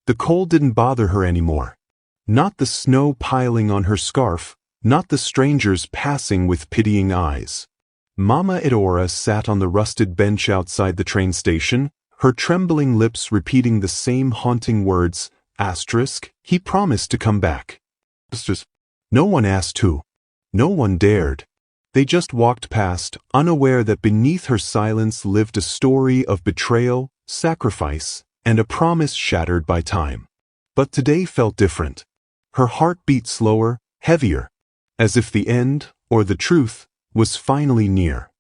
The cold didn't bother her anymore. Not the snow piling on her scarf, not the strangers passing with pitying eyes. Mama Eudora sat on the rusted bench outside the train station, her trembling lips repeating the same haunting words, he promised to come back. No one asked who. No one dared. They just walked past, unaware that beneath her silence lived a story of betrayal, sacrifice, and a promise shattered by time. But today felt different. Her heart beat slower, heavier, as if the end, or the truth, was finally near.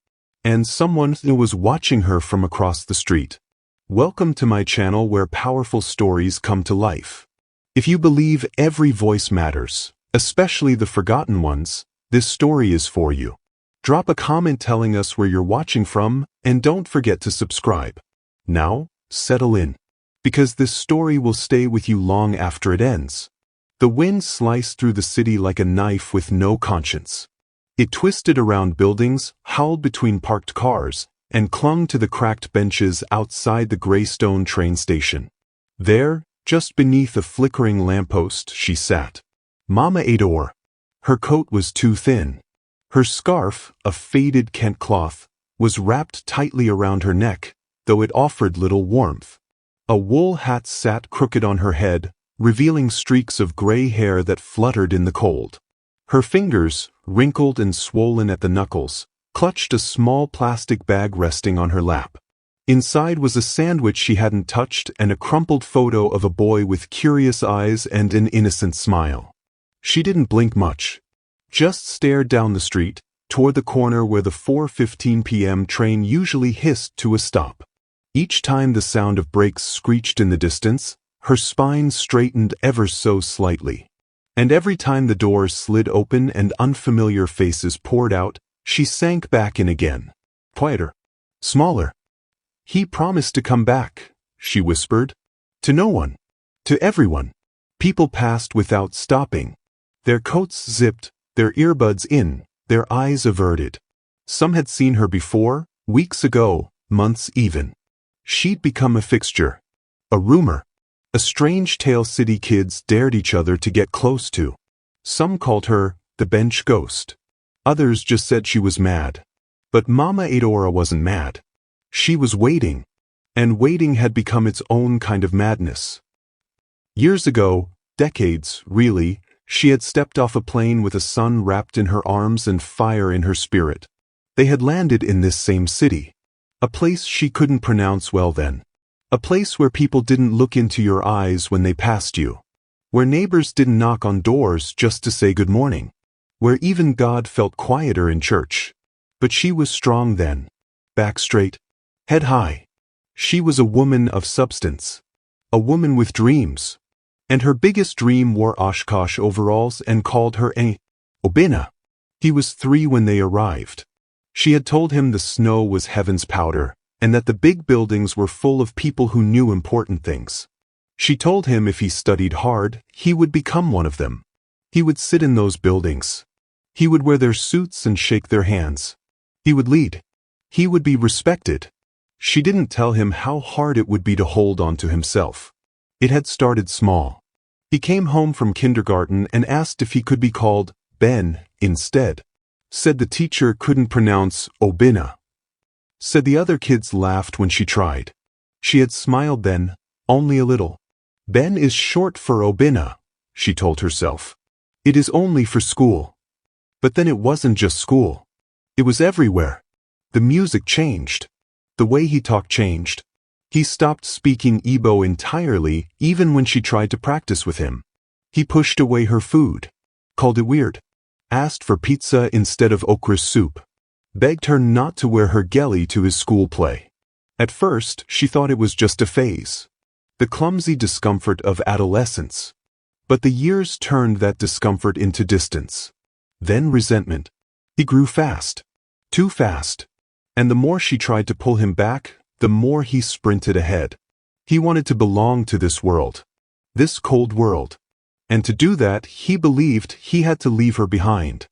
And someone was watching her from across the street. Welcome to my channel where powerful stories come to life. If you believe every voice matters, especially the forgotten ones, this story is for you. Drop a comment telling us where you're watching from, and don't forget to subscribe. Now, settle in, because this story will stay with you long after it ends. The wind sliced through the city like a knife with no conscience. It twisted around buildings, howled between parked cars, and clung to the cracked benches outside the gray stone train station. There, just beneath a flickering lamppost, she sat. Mama Eudora. Her coat was too thin. Her scarf, a faded Kent cloth, was wrapped tightly around her neck, though it offered little warmth. A wool hat sat crooked on her head, revealing streaks of gray hair that fluttered in the cold. Her fingers, wrinkled and swollen at the knuckles, clutched a small plastic bag resting on her lap. Inside was a sandwich she hadn't touched and a crumpled photo of a boy with curious eyes and an innocent smile. She didn't blink much. Just stared down the street, toward the corner where the 4:15 p.m. train usually hissed to a stop. Each time the sound of brakes screeched in the distance, her spine straightened ever so slightly. And every time the doors slid open and unfamiliar faces poured out, she sank back in again. Quieter. Smaller. He promised to come back, she whispered. To no one. To everyone. People passed without stopping. Their coats zipped, their earbuds in, their eyes averted. Some had seen her before, weeks ago, months even. She'd become a fixture. A rumor. A strange tale city kids dared each other to get close to. Some called her the bench ghost. Others just said she was mad. But Mama Eudora wasn't mad. She was waiting. And waiting had become its own kind of madness. Years ago, decades, really, she had stepped off a plane with a sun wrapped in her arms and fire in her spirit. They had landed in this same city. A place she couldn't pronounce well then. A place where people didn't look into your eyes when they passed you. Where neighbors didn't knock on doors just to say good morning. Where even God felt quieter in church. But she was strong then. Back straight. Head high. She was a woman of substance. A woman with dreams. And her biggest dream wore Oshkosh overalls and called her Obina. He was 3 when they arrived. She had told him the snow was heaven's powder, and that the big buildings were full of people who knew important things. She told him if he studied hard, he would become one of them. He would sit in those buildings. He would wear their suits and shake their hands. He would lead. He would be respected. She didn't tell him how hard it would be to hold on to himself. It had started small. He came home from kindergarten and asked if he could be called Ben instead. Said the teacher couldn't pronounce Obina. Said the other kids laughed when she tried. She had smiled then, only a little. Ben is short for Obina, she told herself. It is only for school. But then it wasn't just school. It was everywhere. The music changed. The way he talked changed. He stopped speaking Igbo entirely, even when she tried to practice with him. He pushed away her food. Called it weird. Asked for pizza instead of okra soup. Begged her not to wear her gheli to his school play. At first, she thought it was just a phase. The clumsy discomfort of adolescence. But the years turned that discomfort into distance. Then resentment. He grew fast. Too fast. And the more she tried to pull him back, the more he sprinted ahead. He wanted to belong to this world. This cold world. And to do that, he believed he had to leave her behind.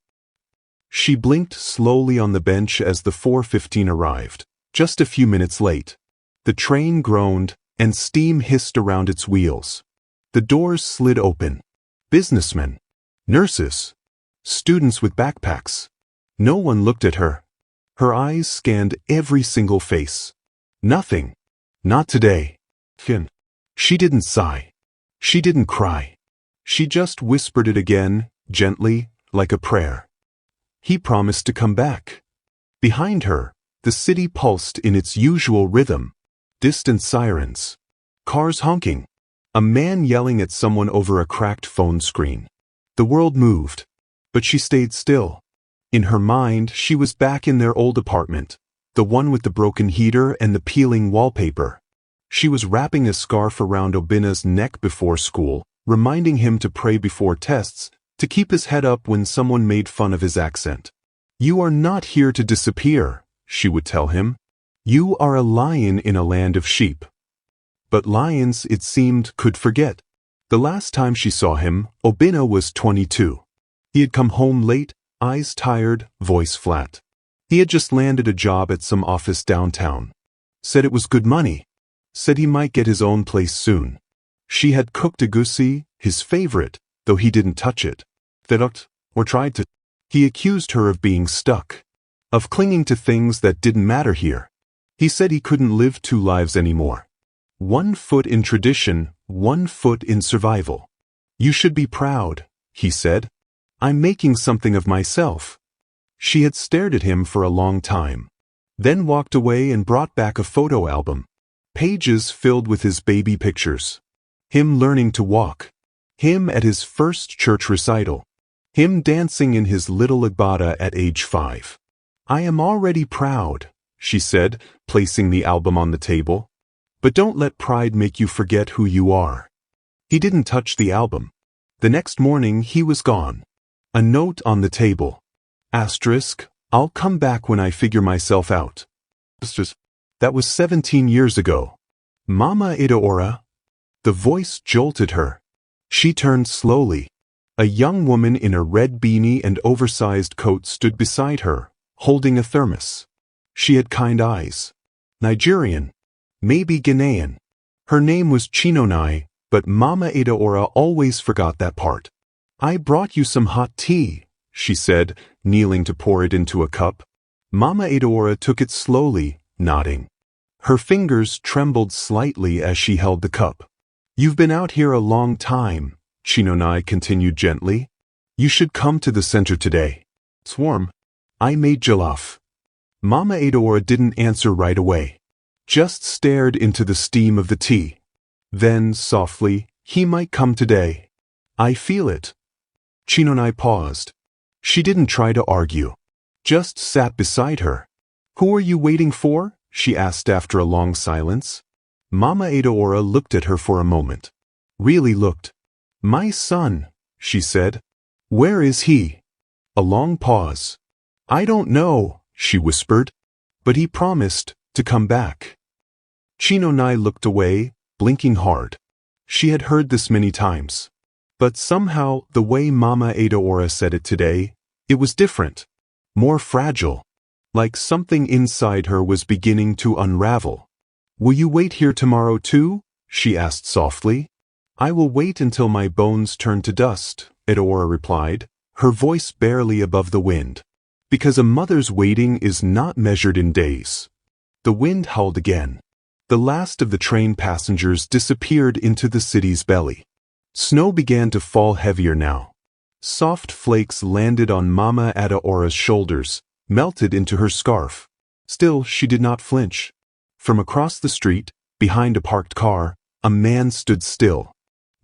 She blinked slowly on the bench as the 4:15 arrived, just a few minutes late. The train groaned, and steam hissed around its wheels. The doors slid open. Businessmen, nurses, students with backpacks. No one looked at her. Her eyes scanned every single face. Nothing. Not today. She didn't sigh. She didn't cry. She just whispered it again, gently, like a prayer. He promised to come back. Behind her, the city pulsed in its usual rhythm. Distant sirens. Cars honking. A man yelling at someone over a cracked phone screen. The world moved, but she stayed still. In her mind, she was back in their old apartment, the one with the broken heater and the peeling wallpaper. She was wrapping a scarf around Obina's neck before school, reminding him to pray before tests, to keep his head up when someone made fun of his accent. "You are not here to disappear," she would tell him. "You are a lion in a land of sheep." But lions, it seemed, could forget. The last time she saw him, Obina was 22. He had come home late, eyes tired, voice flat. He had just landed a job at some office downtown. Said it was good money. Said he might get his own place soon. She had cooked egusi, his favorite, though he didn't touch it. Or tried to. He accused her of being stuck. Of clinging to things that didn't matter here. He said he couldn't live two lives anymore. 1 foot in tradition, 1 foot in survival. "You should be proud," he said. "I'm making something of myself." She had stared at him for a long time. Then walked away and brought back a photo album. Pages filled with his baby pictures. Him learning to walk. Him at his first church recital. Him dancing in his little Agbada at age 5. "I am already proud," she said, placing the album on the table. "But don't let pride make you forget who you are." He didn't touch the album. The next morning he was gone. A note on the table. Asterisk, "I'll come back when I figure myself out." That was 17 years ago. "Mama Idaora?" The voice jolted her. She turned slowly. A young woman in a red beanie and oversized coat stood beside her, holding a thermos. She had kind eyes. Nigerian. Maybe Ghanaian. Her name was Chinonai, but Mama Idaora always forgot that part. "I brought you some hot tea," she said, kneeling to pour it into a cup. Mama Idaora took it slowly, nodding. Her fingers trembled slightly as she held the cup. "You've been out here a long time," Chinonai continued gently. "You should come to the center today. It's warm. I made jollof." Mama Idaora didn't answer right away. Just stared into the steam of the tea. Then, softly, "He might come today. I feel it." Chinonai paused. She didn't try to argue. Just sat beside her. "Who are you waiting for?" she asked after a long silence. Mama Idaora looked at her for a moment. Really looked. "My son," she said. "Where is he?" A long pause. "I don't know," she whispered. "But he promised to come back." Chinonai looked away, blinking hard. She had heard this many times. But somehow, the way Mama Idaora said it today, it was different. More fragile. Like something inside her was beginning to unravel. "Will you wait here tomorrow too?" she asked softly. "I will wait until my bones turn to dust," Idaora replied, her voice barely above the wind. "Because a mother's waiting is not measured in days." The wind howled again. The last of the train passengers disappeared into the city's belly. Snow began to fall heavier now. Soft flakes landed on Mama Idaora's shoulders, melted into her scarf. Still, she did not flinch. From across the street, behind a parked car, a man stood still.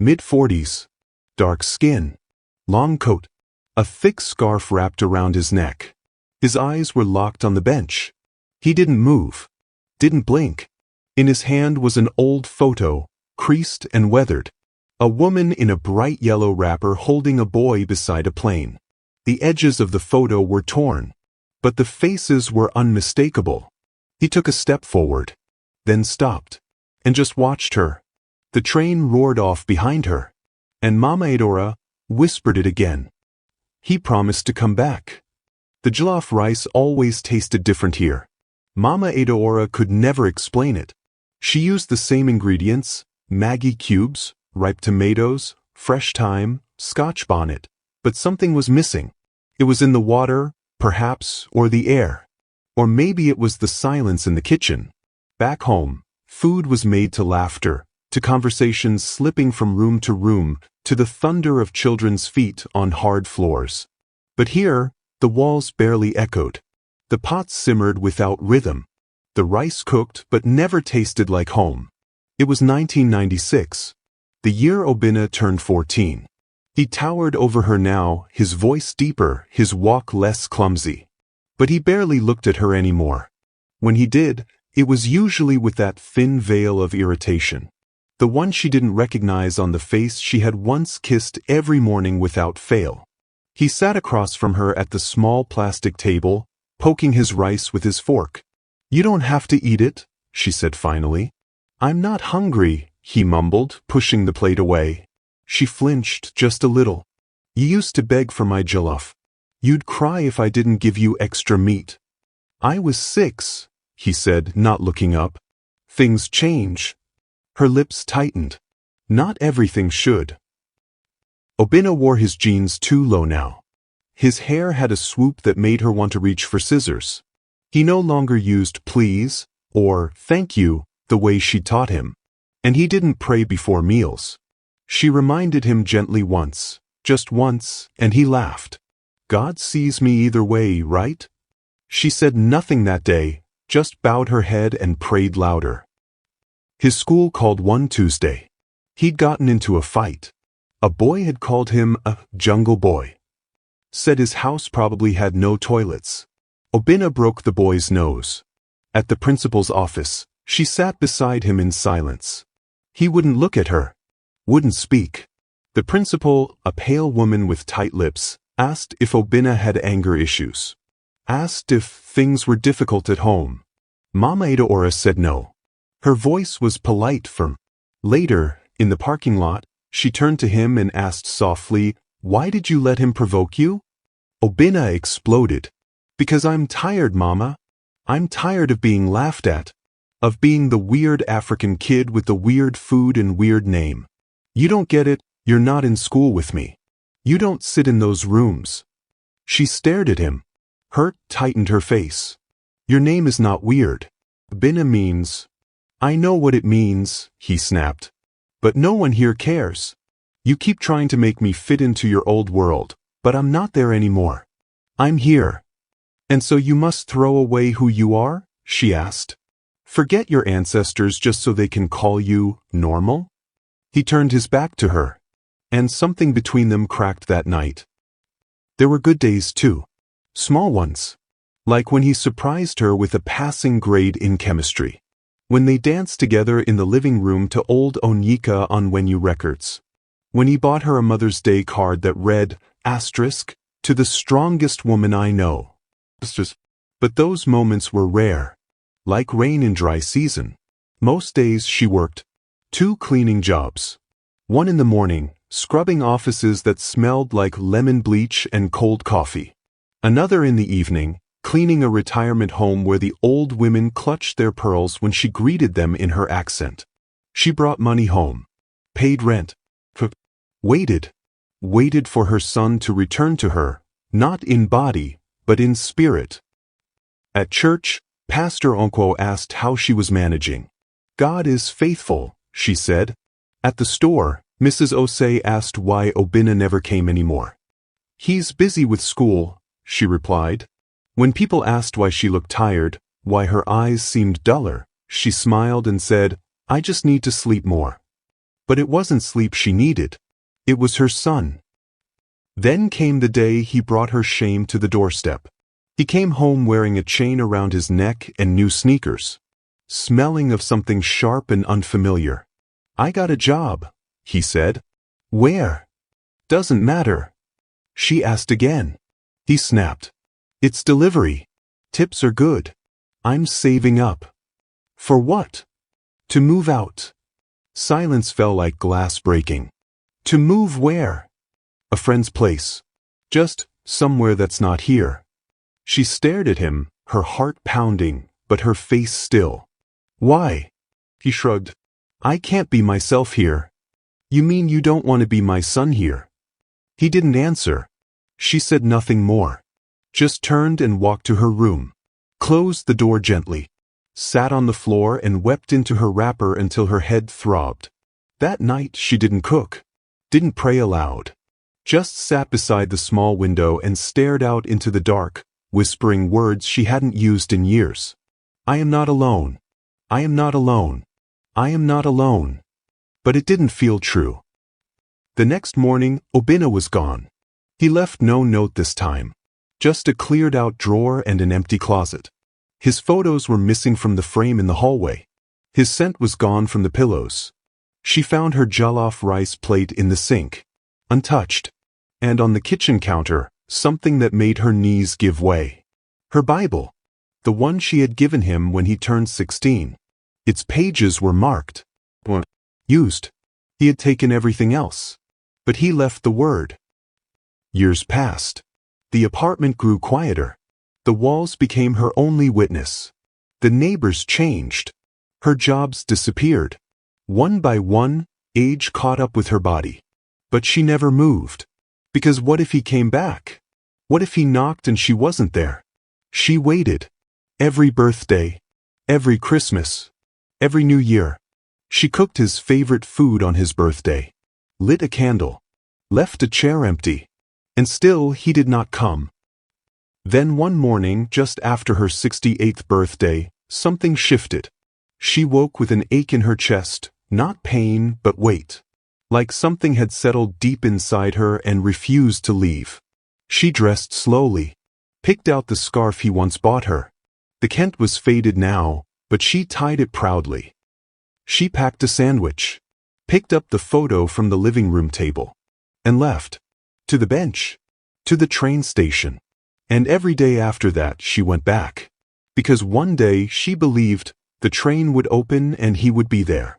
Mid-40s. Dark skin. Long coat. A thick scarf wrapped around his neck. His eyes were locked on the bench. He didn't move. Didn't blink. In his hand was an old photo, creased and weathered. A woman in a bright yellow wrapper holding a boy beside a plane. The edges of the photo were torn, but the faces were unmistakable. He took a step forward, then stopped, and just watched her. The train roared off behind her, and Mama Idaora whispered it again. He promised to come back. The jollof rice always tasted different here. Mama Idaora could never explain it. She used the same ingredients, Maggi cubes, ripe tomatoes, fresh thyme, Scotch bonnet. But something was missing. It was in the water, perhaps, or the air. Or maybe it was the silence in the kitchen. Back home, food was made to laughter, to conversations slipping from room to room, to the thunder of children's feet on hard floors. But here, the walls barely echoed. The pots simmered without rhythm. The rice cooked but never tasted like home. It was 1996, the year Obinna turned 14. He towered over her now, his voice deeper, his walk less clumsy. But he barely looked at her anymore. When he did, it was usually with that thin veil of irritation. The one she didn't recognize on the face she had once kissed every morning without fail. He sat across from her at the small plastic table, poking his rice with his fork. "You don't have to eat it," she said finally. "I'm not hungry," he mumbled, pushing the plate away. She flinched just a little. "You used to beg for my jollof. You'd cry if I didn't give you extra meat." "I was 6, he said, not looking up. "Things change." Her lips tightened. "Not everything should." Obinna wore his jeans too low now. His hair had a swoop that made her want to reach for scissors. He no longer used please or thank you the way she taught him. And he didn't pray before meals. She reminded him gently once, just once, and he laughed. "God sees me either way, right?" She said nothing that day, just bowed her head and prayed louder. His school called one Tuesday. He'd gotten into a fight. A boy had called him a jungle boy. Said his house probably had no toilets. Obinna broke the boy's nose. At the principal's office, she sat beside him in silence. He wouldn't look at her. Wouldn't speak. The principal, a pale woman with tight lips, asked if Obinna had anger issues. Asked if things were difficult at home. Mama Edaora said no. Her voice was polite firm. Later, in the parking lot, she turned to him and asked softly, "Why did you let him provoke you?" Obinna exploded. "Because I'm tired, Mama. I'm tired of being laughed at. Of being the weird African kid with the weird food and weird name. You don't get it, you're not in school with me. You don't sit in those rooms." She stared at him. Hurt tightened her face. "Your name is not weird. Obinna means—" "I know what it means," he snapped. "But no one here cares. You keep trying to make me fit into your old world, but I'm not there anymore. I'm here." "And so you must throw away who you are?" she asked. "Forget your ancestors just so they can call you normal?" He turned his back to her. And something between them cracked that night. There were good days too. Small ones. Like when he surprised her with a passing grade in chemistry. When they danced together in the living room to old Onyeka on Wenyu records. When he bought her a Mother's Day card that read, asterisk, "To the strongest woman I know." But those moments were rare. Like rain in dry season. Most days she worked 2 cleaning jobs. One in the morning, scrubbing offices that smelled like lemon bleach and cold coffee. Another in the evening, cleaning a retirement home where the old women clutched their pearls when she greeted them in her accent. She brought money home. Paid rent. Waited for her son to return to her, not in body, but in spirit. At church, Pastor Onkwo asked how she was managing. "God is faithful," she said. At the store, Mrs. Osei asked why Obinna never came anymore. "He's busy with school," she replied. When people asked why she looked tired, why her eyes seemed duller, she smiled and said, "I just need to sleep more." But it wasn't sleep she needed. It was her son. Then came the day he brought her shame to the doorstep. He came home wearing a chain around his neck and new sneakers. Smelling of something sharp and unfamiliar. "I got a job," he said. "Where?" "Doesn't matter." She asked again. He snapped. "It's delivery. Tips are good. I'm saving up." "For what?" "To move out." Silence fell like glass breaking. "To move where?" "A friend's place. Just somewhere that's not here." She stared at him, her heart pounding, but her face still. "Why?" He shrugged. "I can't be myself here." You mean you don't want to be my son here?" He didn't answer. She said nothing more. Just turned and walked to her room, closed the door gently, sat on the floor and wept into her wrapper until her head throbbed. That night she didn't cook, didn't pray aloud, just sat beside the small window and stared out into the dark, whispering words she hadn't used in years. "I am not alone. I am not alone. I am not alone." But it didn't feel true. The next morning, Obinna was gone. He left no note this time, just a cleared-out drawer and an empty closet. His photos were missing from the frame in the hallway. His scent was gone from the pillows. She found her jollof rice plate in the sink, untouched, and on the kitchen counter, something that made her knees give way. Her Bible, the one she had given him when he turned 16. Its pages were marked. Used. He had taken everything else, but he left the word. Years passed. The apartment grew quieter. The walls became her only witness. The neighbors changed. Her jobs disappeared. One by one, age caught up with her body. But she never moved. Because what if he came back? What if he knocked and she wasn't there? She waited. Every birthday, every Christmas, every New Year. She cooked his favorite food on his birthday, lit a candle, left a chair empty, and still he did not come. Then one morning, just after her 68th birthday, something shifted. She woke with an ache in her chest, not pain but weight, like something had settled deep inside her and refused to leave. She dressed slowly, picked out the scarf he once bought her. The Kent was faded now, but she tied it proudly. She packed a sandwich, picked up the photo from the living room table, and left. To the bench, to the train station. And every day after that she went back. Because one day she believed the train would open and he would be there.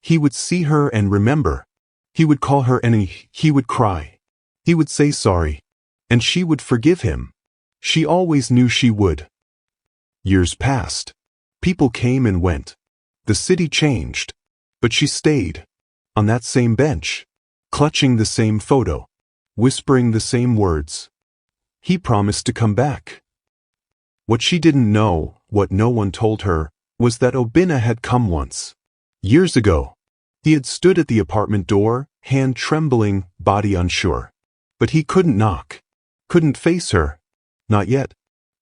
He would see her and remember. He would call her and he would cry. He would say sorry. And she would forgive him. She always knew she would. Years passed. People came and went. The city changed. But she stayed. On that same bench. Clutching the same photo. Whispering the same words. He promised to come back. What she didn't know, what no one told her, was that Obinna had come once. Years ago. He had stood at the apartment door, hand trembling, body unsure. But he couldn't knock. Couldn't face her. Not yet.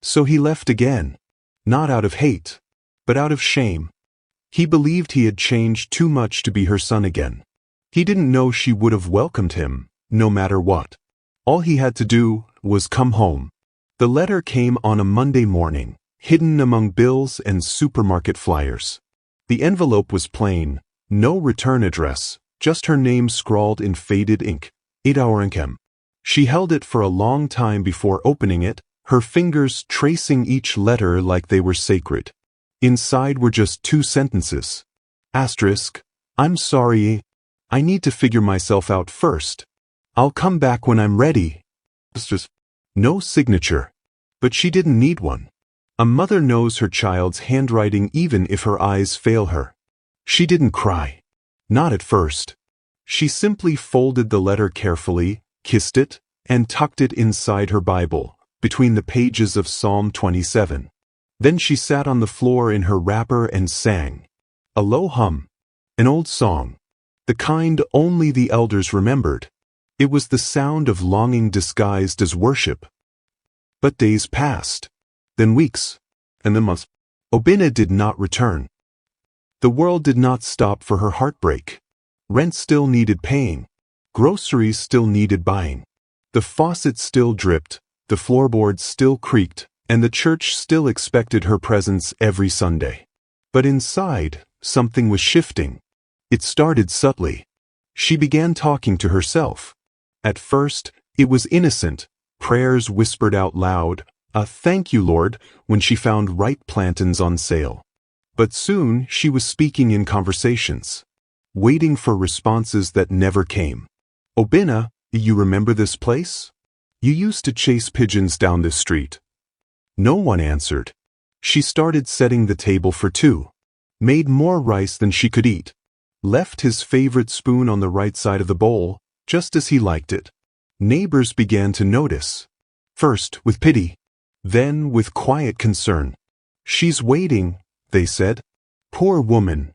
So he left again. Not out of hate, but out of shame. He believed he had changed too much to be her son again. He didn't know she would have welcomed him, no matter what. All he had to do was come home. The letter came on a Monday morning, hidden among bills and supermarket flyers. The envelope was plain, no return address, just her name scrawled in faded ink. Idaorenkem. She held it for a long time before opening it, her fingers tracing each letter like they were sacred. Inside were just 2 sentences. Asterisk. I'm sorry. I need to figure myself out first. I'll come back when I'm ready. No signature. But she didn't need one. A mother knows her child's handwriting even if her eyes fail her. She didn't cry. Not at first. She simply folded the letter carefully, kissed it, and tucked it inside her Bible, between the pages of Psalm 27. Then she sat on the floor in her wrapper and sang. A low hum. An old song. The kind only the elders remembered. It was the sound of longing disguised as worship. But days passed. Then weeks. And then months. Obinna did not return. The world did not stop for her heartbreak. Rent still needed paying. Groceries still needed buying. The faucet still dripped. The floorboards still creaked. And the church still expected her presence every Sunday. But inside, something was shifting. It started subtly. She began talking to herself. At first, it was innocent, prayers whispered out loud, a "Thank you, Lord," when she found ripe plantains on sale. But soon she was speaking in conversations, waiting for responses that never came. Obinna, you remember this place? You used to chase pigeons down this street. No one answered. She started setting the table for 2. Made more rice than she could eat. left his favorite spoon on the right side of the bowl, just as he liked it. Neighbors began to notice. First with pity, then with quiet concern. "She's waiting," they said. "Poor woman."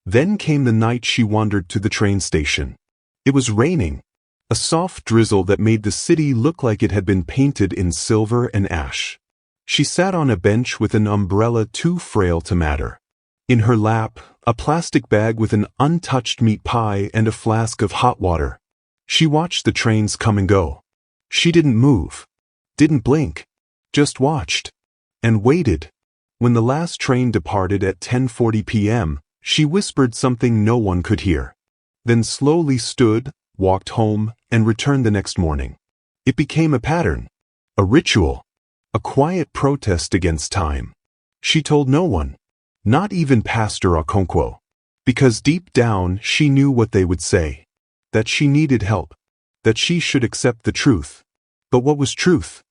Then came the night she wandered to the train station. It was raining, a soft drizzle that made the city look like it had been painted in silver and ash. She sat on a bench with an umbrella too frail to matter. In her lap, a plastic bag with an untouched meat pie and a flask of hot water. She watched the trains come and go. She didn't move, didn't blink, just watched and waited. When the last train departed at 10:40 p.m., she whispered something no one could hear, then slowly stood, walked home, and returned the next morning. It became a pattern, a ritual, a quiet protest against time. She told no one, not even Pastor Okonkwo, because deep down she knew what they would say, that she needed help, that she should accept the truth. But what was truth?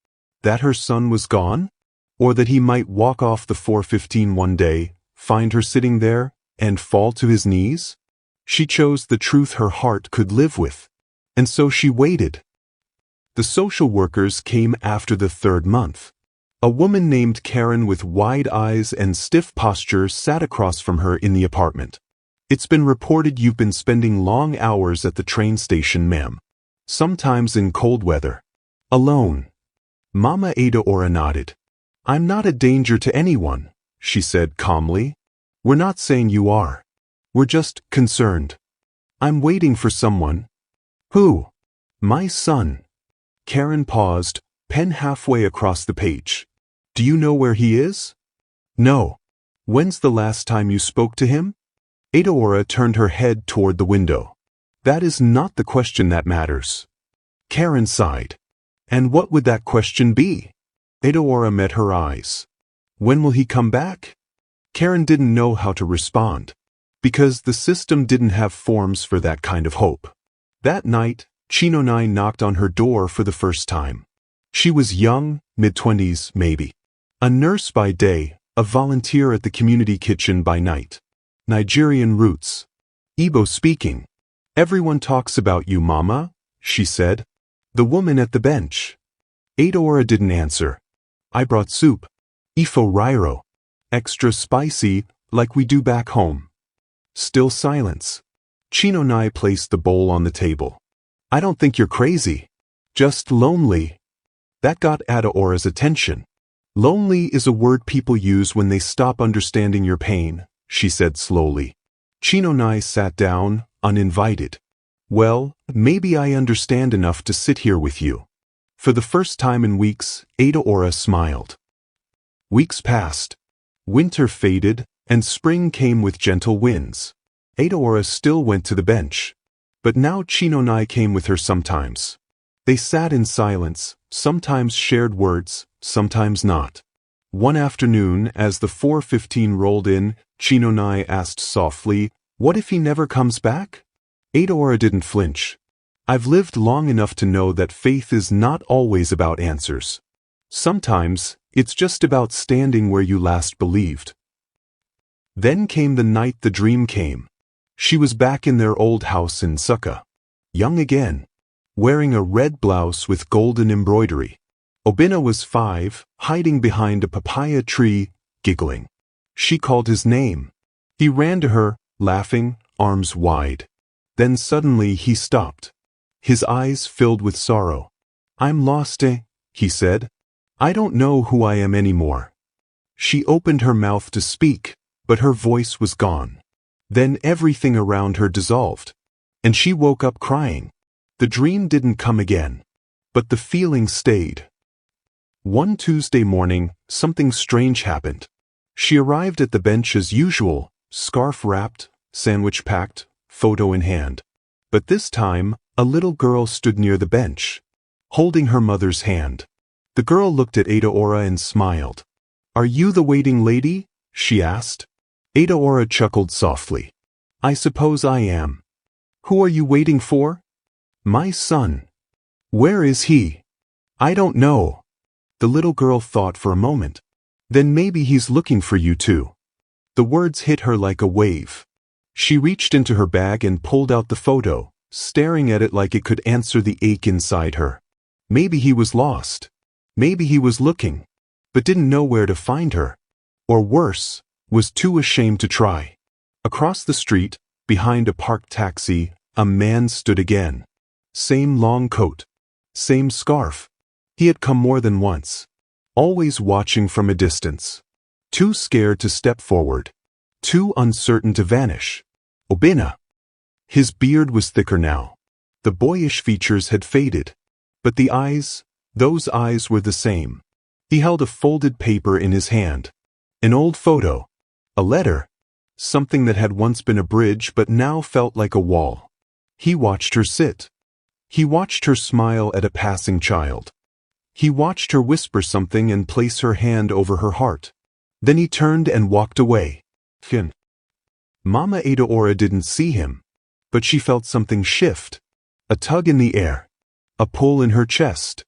That her son was gone? Or that he might walk off the 415 one day, find her sitting there, and fall to his knees? She chose the truth her heart could live with. And so she waited. The social workers came after the third month. A woman named Karen with wide eyes and stiff posture sat across from her in the apartment. "It's been reported you've been spending long hours at the train station, ma'am. Sometimes in cold weather. Alone." Mama Adaora nodded. "I'm not a danger to anyone," she said calmly. "We're not saying you are. We're just concerned. I'm waiting for someone." "Who?" "My son." Karen paused, pen halfway across the page. "Do you know where he is?" "No." "When's the last time you spoke to him?" Adaora turned her head toward the window. "That is not the question that matters." Karen sighed. "And what would that question be?" Adaora met her eyes. "When will he come back?" Karen didn't know how to respond, because the system didn't have forms for that kind of hope. That night, Chinonai knocked on her door for the first time. She was young, mid-20s maybe. A nurse by day, a volunteer at the community kitchen by night. Nigerian roots. Igbo speaking. "Everyone talks about you, Mama," she said. "The woman at the bench." Adaora didn't answer. "I brought soup. Ifo rairo. Extra spicy, like we do back home." Still silence. Chinonai placed the bowl on the table. "I don't think you're crazy. Just lonely." That got Adaora's attention. "Lonely is a word people use when they stop understanding your pain," she said slowly. Chinonai sat down, uninvited. "Well, maybe I understand enough to sit here with you." For the first time in weeks, Adaora smiled. Weeks passed. Winter faded, and spring came with gentle winds. Adaora still went to the bench. But now Chinonai came with her sometimes. They sat in silence, sometimes shared words, sometimes not. One afternoon, as the 4:15 rolled in, Chinonai asked softly, "What if he never comes back?" Adaora didn't flinch. "I've lived long enough to know that faith is not always about answers. Sometimes, it's just about standing where you last believed." Then came the night the dream came. She was back in their old house in Suka. Young again. Wearing a red blouse with golden embroidery. Obina was 5, hiding behind a papaya tree, giggling. She called his name. He ran to her, laughing, arms wide. Then suddenly he stopped. His eyes filled with sorrow. "I'm lost, he said. "I don't know who I am anymore." She opened her mouth to speak, but her voice was gone. Then everything around her dissolved, and she woke up crying. The dream didn't come again, but the feeling stayed. One Tuesday morning, something strange happened. She arrived at the bench as usual, scarf wrapped, sandwich packed, photo in hand. But this time, a little girl stood near the bench, holding her mother's hand. The girl looked at Adaora and smiled. "Are you the waiting lady?" she asked. Adaora chuckled softly. "I suppose I am. Who are you waiting for?" "My son." "Where is he?" "I don't know." The little girl thought for a moment. "Then maybe he's looking for you too." The words hit her like a wave. She reached into her bag and pulled out the photo, staring at it like it could answer the ache inside her. Maybe he was lost. Maybe he was looking, but didn't know where to find her. Or worse, was too ashamed to try. Across the street, behind a parked taxi, a man stood again. Same long coat. Same scarf. He had come more than once. Always watching from a distance. Too scared to step forward. Too uncertain to vanish. Obinna. His beard was thicker now. The boyish features had faded. But the eyes, those eyes were the same. He held a folded paper in his hand. An old photo. A letter. Something that had once been a bridge but now felt like a wall. He watched her sit. He watched her smile at a passing child. He watched her whisper something and place her hand over her heart. Then he turned and walked away. Fin. Mama Adaora didn't see him, but she felt something shift. A tug in the air. A pull in her chest.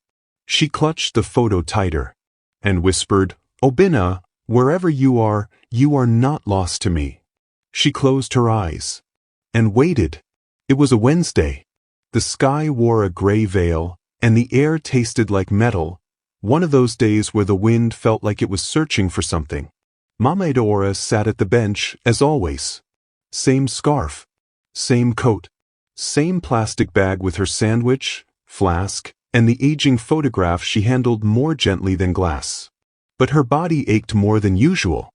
She clutched the photo tighter and whispered, "Obinna, wherever you are not lost to me." She closed her eyes and waited. It was a Wednesday. The sky wore a gray veil, and the air tasted like metal, one of those days where the wind felt like it was searching for something. Mama Adaora sat at the bench, as always. Same scarf. Same coat. Same plastic bag with her sandwich, flask, and the aging photograph she handled more gently than glass. But her body ached more than usual.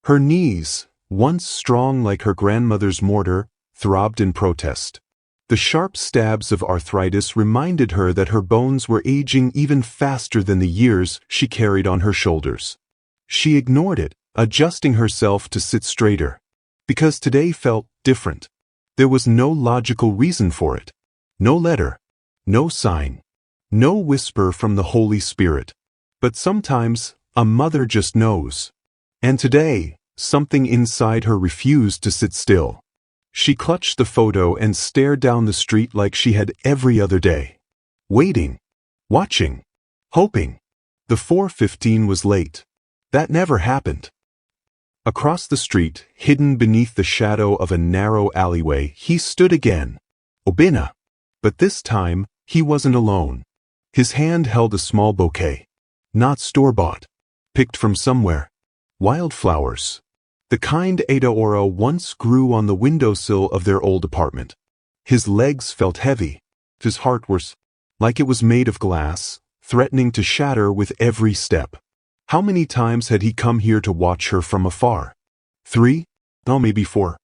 Her knees, once strong like her grandmother's mortar, throbbed in protest. The sharp stabs of arthritis reminded her that her bones were aging even faster than the years she carried on her shoulders. She ignored it, adjusting herself to sit straighter. Because today felt different. There was no logical reason for it. No letter. No sign. No whisper from the Holy Spirit. But sometimes, a mother just knows. And today, something inside her refused to sit still. She clutched the photo and stared down the street like she had every other day. Waiting. Watching. Hoping. The 4:15 was late. That never happened. Across the street, hidden beneath the shadow of a narrow alleyway, he stood again. Obinna. But this time, he wasn't alone. His hand held a small bouquet. Not store-bought. Picked from somewhere. Wildflowers. The kind Adaora once grew on the windowsill of their old apartment. His legs felt heavy. His heart was like it was made of glass, threatening to shatter with every step. How many times had he come here to watch her from afar? 3? No, maybe 4.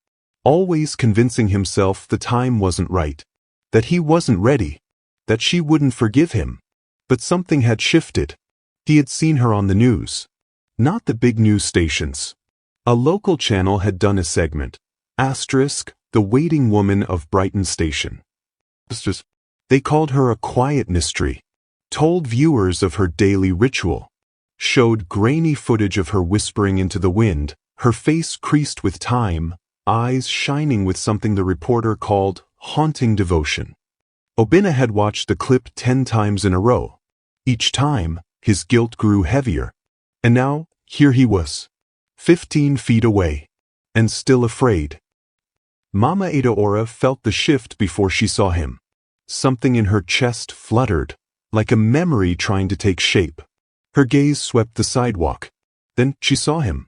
Always convincing himself the time wasn't right. That he wasn't ready. That she wouldn't forgive him. But something had shifted. He had seen her on the news. Not the big news stations. A local channel had done a segment. The waiting woman of Brighton Station. They called her a quiet mystery. Told viewers of her daily ritual. Showed grainy footage of her whispering into the wind, her face creased with time, eyes shining with something the reporter called haunting devotion. Obinna had watched the clip 10 times in a row. Each time, his guilt grew heavier. And now, here he was. 15 feet away. And still afraid. Mama Adaora felt the shift before she saw him. Something in her chest fluttered, like a memory trying to take shape. Her gaze swept the sidewalk. Then she saw him.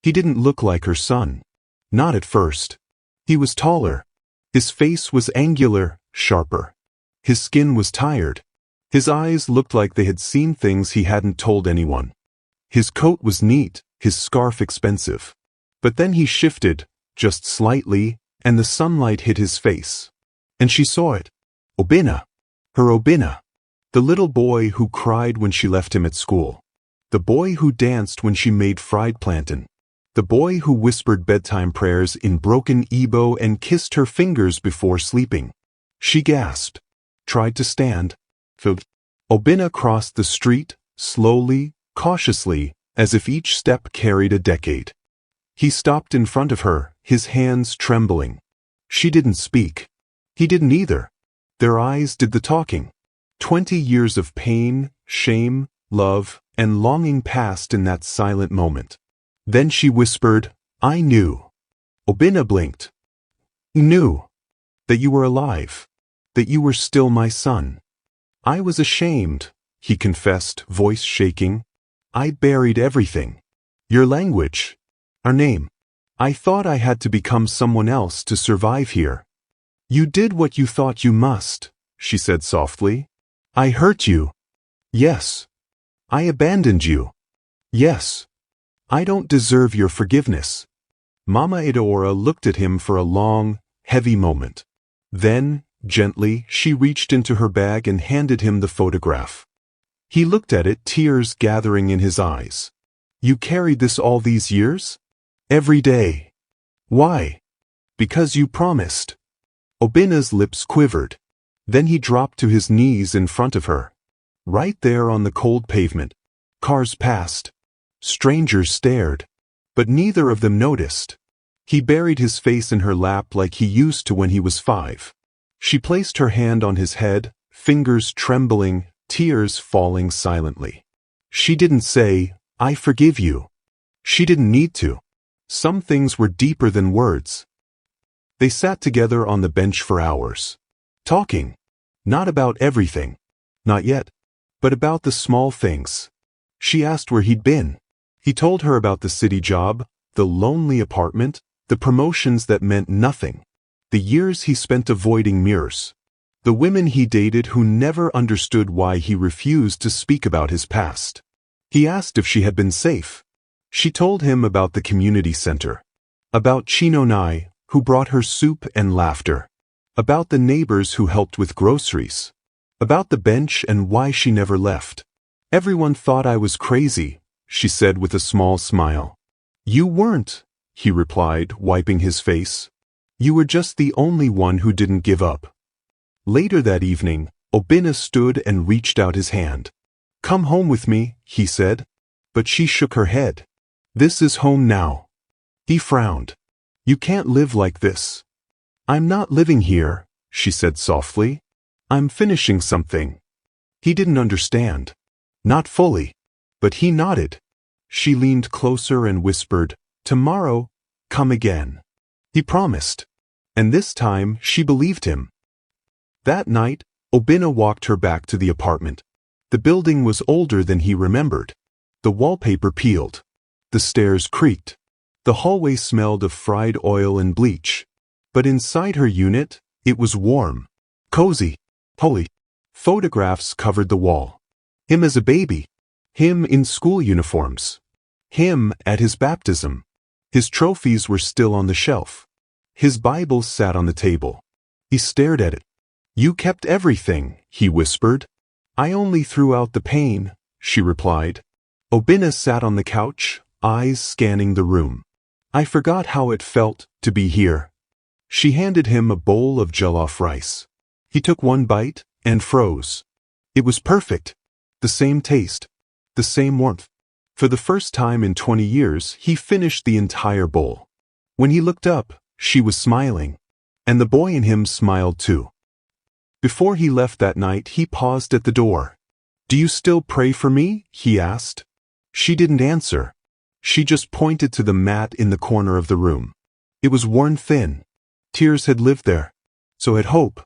He didn't look like her son. Not at first. He was taller. His face was angular, sharper. His skin was tired. His eyes looked like they had seen things he hadn't told anyone. His coat was neat, his scarf expensive. But then he shifted, just slightly, and the sunlight hit his face. And she saw it. Obinna. Her Obinna. The little boy who cried when she left him at school. The boy who danced when she made fried plantain. The boy who whispered bedtime prayers in broken Igbo and kissed her fingers before sleeping. She gasped. Tried to stand. Obinna crossed the street, slowly, cautiously, as if each step carried a decade. He stopped in front of her, his hands trembling. She didn't speak. He didn't either. Their eyes did the talking. 20 years of pain, shame, love, and longing passed in that silent moment. Then she whispered, "I knew." Obinna blinked. You knew that you were alive, that you were still my son. I was ashamed, he confessed, voice shaking. I buried everything. Your language, our name. I thought I had to become someone else to survive here. You did what you thought you must, she said softly. I hurt you. Yes. I abandoned you. Yes. I don't deserve your forgiveness. Mama Eudora looked at him for a long, heavy moment. Then, gently, she reached into her bag and handed him the photograph. He looked at it, tears gathering in his eyes. You carried this all these years? Every day. Why? Because you promised. Obinna's lips quivered. Then he dropped to his knees in front of her. Right there on the cold pavement. Cars passed. Strangers stared. But neither of them noticed. He buried his face in her lap like he used to when he was 5. She placed her hand on his head, fingers trembling, tears falling silently. She didn't say, I forgive you. She didn't need to. Some things were deeper than words. They sat together on the bench for hours. Talking. Not about everything. Not yet. But about the small things. She asked where he'd been. He told her about the city job, the lonely apartment, the promotions that meant nothing. The years he spent avoiding mirrors. The women he dated who never understood why he refused to speak about his past. He asked if she had been safe. She told him about the community center. About Chinonai, who brought her soup and laughter. About the neighbors who helped with groceries. About the bench and why she never left. Everyone thought I was crazy, she said with a small smile. You weren't, he replied, wiping his face. You were just the only one who didn't give up. Later that evening, Obinna stood and reached out his hand. Come home with me, he said. But she shook her head. This is home now. He frowned. You can't live like this. I'm not living here, she said softly. I'm finishing something. He didn't understand. Not fully. But he nodded. She leaned closer and whispered, Tomorrow, come again. He promised. And this time she believed him. That night, Obinna walked her back to the apartment. The building was older than he remembered. The wallpaper peeled. The stairs creaked. The hallway smelled of fried oil and bleach. But inside her unit, it was warm, cozy, holy. Photographs covered the wall. Him as a baby. Him in school uniforms. Him at his baptism. His trophies were still on the shelf. His Bible sat on the table. He stared at it. You kept everything, he whispered. I only threw out the pain, she replied. Obinna sat on the couch, eyes scanning the room. I forgot how it felt to be here. She handed him a bowl of jollof rice. He took one bite and froze. It was perfect. The same taste. The same warmth. For the first time in 20 years, he finished the entire bowl. When he looked up, she was smiling. And the boy in him smiled too. Before he left that night, he paused at the door. Do you still pray for me? He asked. She didn't answer. She just pointed to the mat in the corner of the room. It was worn thin. Tears had lived there. So had hope.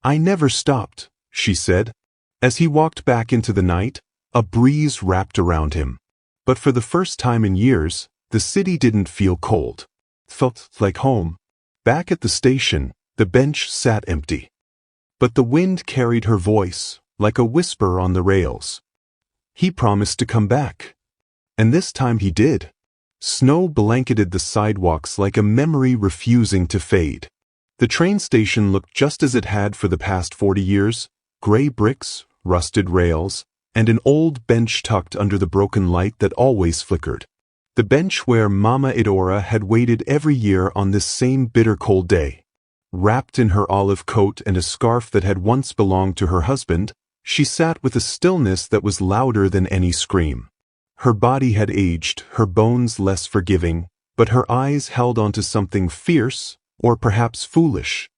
I never stopped, she said. As he walked back into the night, a breeze wrapped around him. But for the first time in years, the city didn't feel cold. It felt like home. Back at the station, the bench sat empty. But the wind carried her voice, like a whisper on the rails. He promised to come back. And this time he did. Snow blanketed the sidewalks like a memory refusing to fade. The train station looked just as it had for the past 40 years, gray bricks, rusted rails, and an old bench tucked under the broken light that always flickered. The bench where Mama Eudora had waited every year on this same bitter cold day. Wrapped in her olive coat and a scarf that had once belonged to her husband, she sat with a stillness that was louder than any scream. Her body had aged, her bones less forgiving, but her eyes held onto something fierce, or perhaps foolish.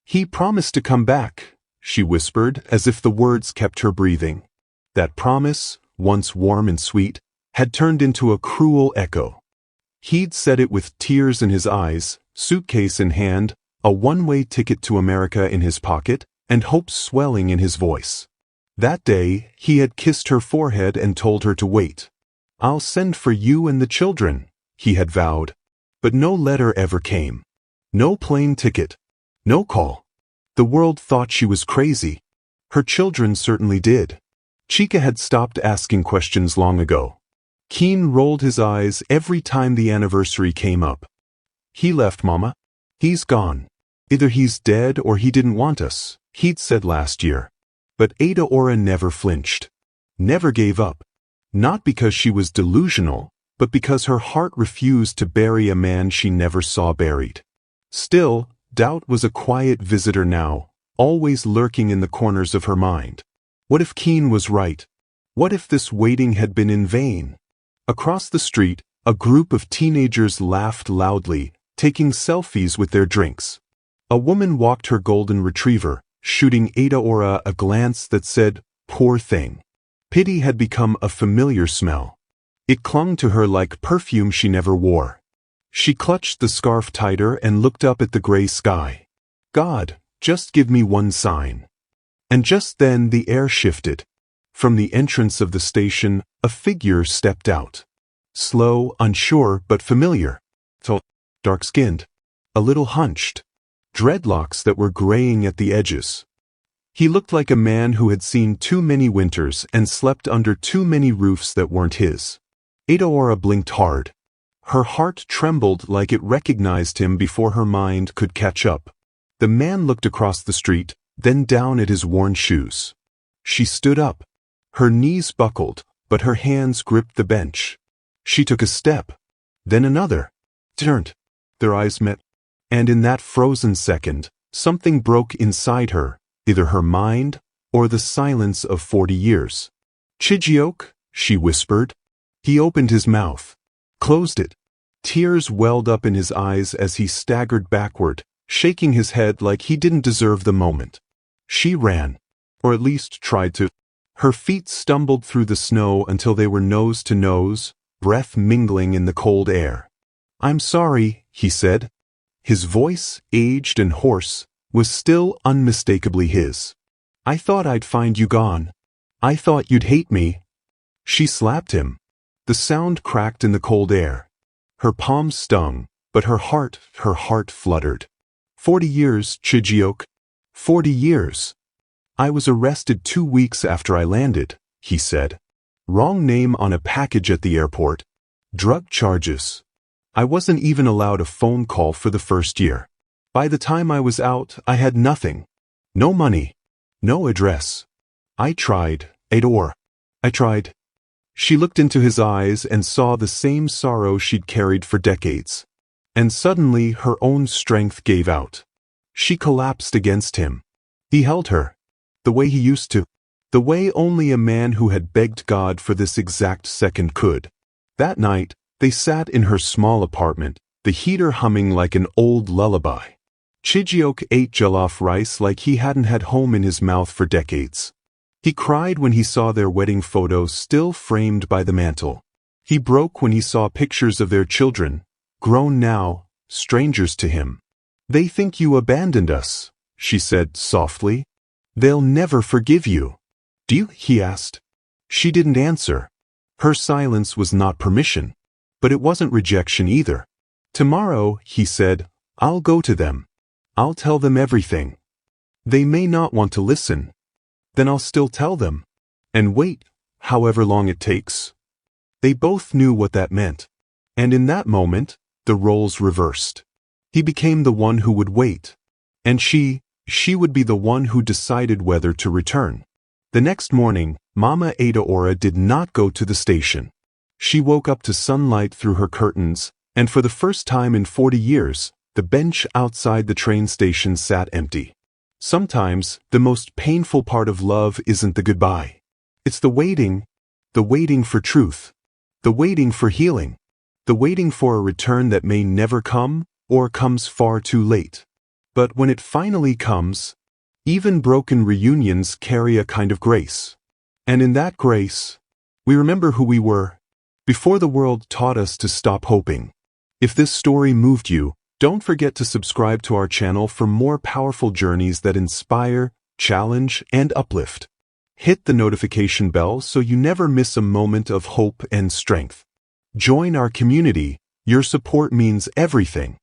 He promised to come back, she whispered, as if the words kept her breathing. That promise, once warm and sweet, had turned into a cruel echo. He'd said it with tears in his eyes, suitcase in hand, a one-way ticket to America in his pocket, and hope swelling in his voice. That day, he had kissed her forehead and told her to wait. "I'll send for you and the children," he had vowed. But no letter ever came. No plane ticket. No call. The world thought she was crazy. Her children certainly did. Chica had stopped asking questions long ago. Keen rolled his eyes every time the anniversary came up. "He left, Mama. He's gone. Either he's dead or he didn't want us," he'd said last year. But Ada Ora never flinched. Never gave up. Not because she was delusional, but because her heart refused to bury a man she never saw buried. Still, doubt was a quiet visitor now, always lurking in the corners of her mind. What if Keen was right? What if this waiting had been in vain? Across the street, a group of teenagers laughed loudly, taking selfies with their drinks. A woman walked her golden retriever, shooting Ada Ora a glance that said, "Poor thing." Pity had become a familiar smell. It clung to her like perfume she never wore. She clutched the scarf tighter and looked up at the gray sky. "God, just give me one sign." And just then the air shifted. From the entrance of the station, a figure stepped out. Slow, unsure, but familiar. Tall, dark-skinned, a little hunched. Dreadlocks that were graying at the edges. He looked like a man who had seen too many winters and slept under too many roofs that weren't his. Ada Ora blinked hard. Her heart trembled like it recognized him before her mind could catch up. The man looked across the street, then down at his worn shoes. She stood up. Her knees buckled, but her hands gripped the bench. She took a step, then another. Turned. Their eyes met. And in that frozen second, something broke inside her, either her mind or the silence of 40 years. "Chijioke," she whispered. He opened his mouth, closed it. Tears welled up in his eyes as he staggered backward, shaking his head like he didn't deserve the moment. She ran, or at least tried to. Her feet stumbled through the snow until they were nose to nose, breath mingling in the cold air. "I'm sorry," he said. His voice, aged and hoarse, was still unmistakably his. "I thought I'd find you gone. I thought you'd hate me." She slapped him. The sound cracked in the cold air. Her palms stung, but her heart fluttered. 40 years, Chijioke. 40 years. "I was arrested 2 weeks after I landed," he said. "Wrong name on a package at the airport. Drug charges. I wasn't even allowed a phone call for the first year. By the time I was out, I had nothing. No money. No address. I tried, Ada Ora. I tried." She looked into his eyes and saw the same sorrow she'd carried for decades. And suddenly her own strength gave out. She collapsed against him. He held her. The way he used to. The way only a man who had begged God for this exact second could. That night, they sat in her small apartment, the heater humming like an old lullaby. Chijioke ate jollof rice like he hadn't had home in his mouth for decades. He cried when he saw their wedding photos still framed by the mantel. He broke when he saw pictures of their children, grown now, strangers to him. "They think you abandoned us," she said softly. "They'll never forgive you." "Do you?" he asked. She didn't answer. Her silence was not permission, but it wasn't rejection either. "Tomorrow," he said, "I'll go to them. I'll tell them everything. They may not want to listen. Then I'll still tell them. And wait, however long it takes." They both knew what that meant. And in that moment, the roles reversed. He became the one who would wait. And she would be the one who decided whether to return. The next morning, Mama Ada Ora did not go to the station. She woke up to sunlight through her curtains, and for the first time in 40 years, the bench outside the train station sat empty. Sometimes, the most painful part of love isn't the goodbye. It's the waiting for truth, the waiting for healing, the waiting for a return that may never come or comes far too late. But when it finally comes, even broken reunions carry a kind of grace. And in that grace, we remember who we were before the world taught us to stop hoping. If this story moved you, Don't forget to subscribe to our channel for more powerful journeys that inspire, challenge, and uplift. Hit the notification bell so you never miss a moment of hope and strength. Join our community. Your support means everything.